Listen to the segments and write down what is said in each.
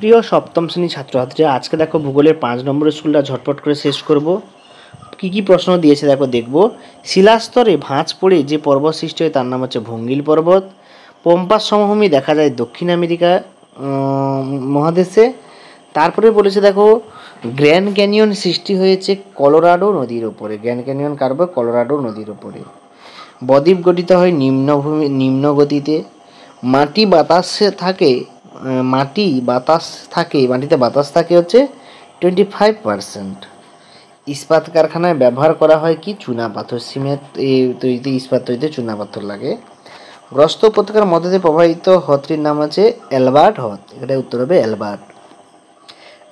প্রিয় সপ্তম শ্রেণী ছাত্রছাত্রীরা, আজকে দেখো ভূগোলের 5 নম্বরের স্কুলটা ঝটপট করে শেষ করব। কি প্রশ্ন দিয়েছে দেখো, দেখব। শিলাস্তরে ভাঁজ পড়ে যে পর্বত সৃষ্টি হয় তার নাম হচ্ছে ভঙ্গিল পর্বত। পম্পাস সমভূমি দেখা যায় দক্ষিণ আমেরিকা মহাদেশে। তারপরে বলেছে দেখো, গ্র্যান্ড ক্যানিয়ন সৃষ্টি হয়েছে কলোরাডো নদীর ওপরে। গ্র্যান্ড ক্যানিয়ন কার উপর? কলোরাডো নদীর ওপরে। বদ্বীপ গঠিত হয় নিম্ন গতিতে। মাটি বাতাসে থাকে মাটিতে বাতাস থাকে হচ্ছে 25%। ইস্পাত কারখানায় ব্যবহার করা হয় কি? চুনাপাথর। সিমেন্ট তৈরিতে, ইস্পাত তৈরিতে চুনাপাথর লাগে। গ্রস্ত উপত্যকার মধ্যে দিয়ে প্রবাহিত হ্রদটির নাম আছে অ্যালবার্ট হ্রদ। এটা উত্তর হবে অ্যালবার্ট।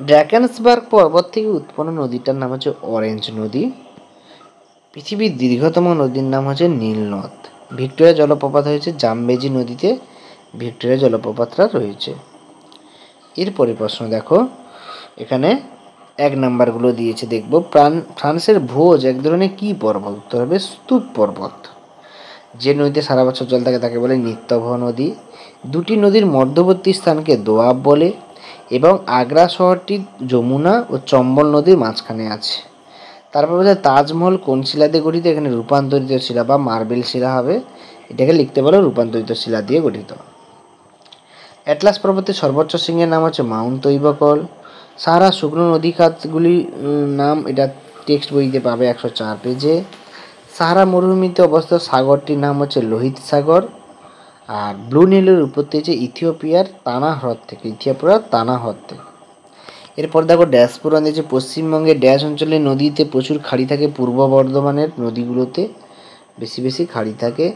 ড্রাকেন্সবার্গ পর্বত থেকে উৎপন্ন নদীটার নাম হচ্ছে অরেঞ্জ নদী। পৃথিবীর দীর্ঘতম নদীর নাম হচ্ছে নীল নদ। ভিক্টোরিয়া জলপ্রপাত হয়েছে জামবেজি নদীতে। ভিক্টোরিয়া জলপ্রপাতটা রয়েছে। এরপরে প্রশ্ন দেখো, এখানে 1 নাম্বারগুলো দিয়েছে, দেখব। ফ্রান্সের ভোজ এক ধরনের কি পর্বত? উত্তর হবে স্তূপ পর্বত। যে নদীতে সারা বছর জল থাকে তাকে বলে নিত্যভ নদী। দুটি নদীর মধ্যবর্তী স্থানকে দোয়াব বলে। এবং আগ্রা শহরটি যমুনা ও চম্বল নদীর মাঝখানে আছে। তারপর বলছে তাজমহল কোন শিলা দিয়ে গঠিত? এখানে রূপান্তরিত শিলা বা মার্বেল শিলা হবে। এটাকে লিখতে পারো রূপান্তরিত শিলা দিয়ে গঠিত। অ্যাটলাস পর্বতের সর্বোচ্চ শৃঙ্গের নাম হচ্ছে মাউন্ট তৈবকল। সাহারা শুকনো নদী খাতগুলির নাম, এটা টেক্সট বইতে পাবে 104 পেজে। সাহারা মরুভূমিতে অবস্থিত সাগরটির নাম হচ্ছে লোহিত সাগর। আর ব্লু নীলের উৎপত্তি হচ্ছে ইথিওপিয়ার তানা হ্রদ থেকে। এরপর দেখো ড্যাশ পূরণ দিয়েছে। পশ্চিমবঙ্গের ড্যাশ অঞ্চলের নদীতে প্রচুর খাড়ি থাকে। পূর্ব বর্ধমানের নদীগুলোতে বেশি খাড়ি থাকে।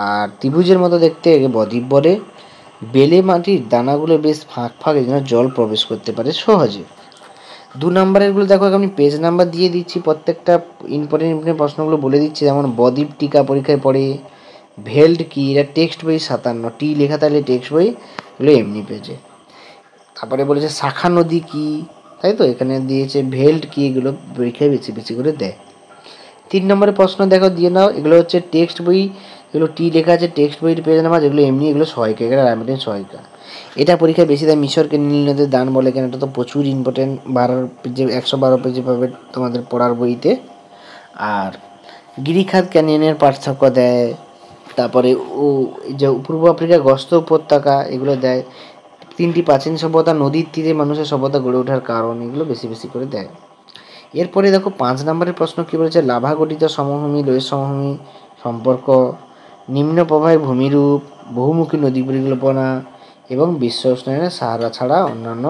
আর ত্রিভুজের মতো দেখতে একে বদ্বীপ বলে। বেলে মাটির দানাগুলো বেশ ফাঁক যেন জল প্রবেশ করতে পারে সহজে। 2 নাম্বারেরগুলো দেখো, আমি পেজ নাম্বার দিয়ে দিচ্ছি। প্রত্যেকটা ইম্পর্টেন্ট প্রশ্নগুলো বলে দিচ্ছি। যেমন বদ্বীপ টিকা পরীক্ষায় পড়ে। ভেল্ট কি? এটা টেক্সট বই 57, টি লেখা থাকলে টেক্সট বই, এগুলো এমনি পেজে। তারপরে বলেছে শাখা নদী কি, তাই তো এখানে দিয়েছে ভেল্ট কি। এগুলো পরীক্ষায় বেশি করে দেয়। 3 নম্বরের প্রশ্ন দেখো দিয়ে নাও। এগুলো হচ্ছে টেক্সট বই, এগুলো টি লেখা আছে টেক্সট বইয়ের পেজ নাম্বার। যেগুলো এমনি এগুলো সহায়িকা, এগুলো রায়মার্টিন সহায়িকা। এটা পরীক্ষায় বেশি দেয়। মিশরকে নীল নদীর দান বলে কেন? এটা তো প্রচুর ইম্পর্টেন্ট। 112 পেজে পাবে তোমাদের পড়ার বইতে। আর গিরিখাত ক্যানিয়নের পার্থক্য দেয়। তারপরে যে পূর্ব আফ্রিকার গস্ত উপত্যকা, এগুলো দেয়। 3টি প্রাচীন সভ্যতা, নদীর তীরে মানুষের সভ্যতা গড়ে ওঠার কারণ, এগুলো বেশি করে দেয়। এরপরে দেখো 5 নম্বরের প্রশ্ন কি বলেছে। লাভা গঠিত সমভূমি লোহিত সমভূমি সম্পর্ক, নিম্ন প্রবাহের ভূমিরূপ, বহুমুখী নদী পরিকল্পনা এবং বিশ্ব উষ্ণায়নের সাহারা ছাড়া অন্যান্য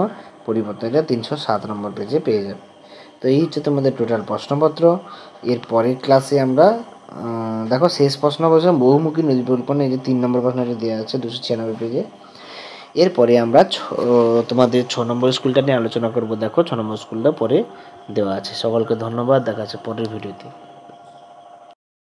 পরিবর্তন। এটা 307 নম্বর পেজে পেয়ে যাবে। তো এই হচ্ছে তোমাদের টোটাল প্রশ্নপত্র। এর পরের ক্লাসে আমরা দেখো শেষ প্রশ্ন বলছিলাম বহুমুখী নদী পরিকল্পনা। এই যে 3 নম্বর প্রশ্নটা দেওয়া আছে 296 পেজে। এরপরে আমরা তোমাদের 6 নম্বর স্কুলটা নিয়ে আলোচনা করব। দেখো 6 নম্বর স্কুলটা পরে দেওয়া আছে। সকলকে ধন্যবাদ। দেখা যাচ্ছে পরের ভিডিওতে।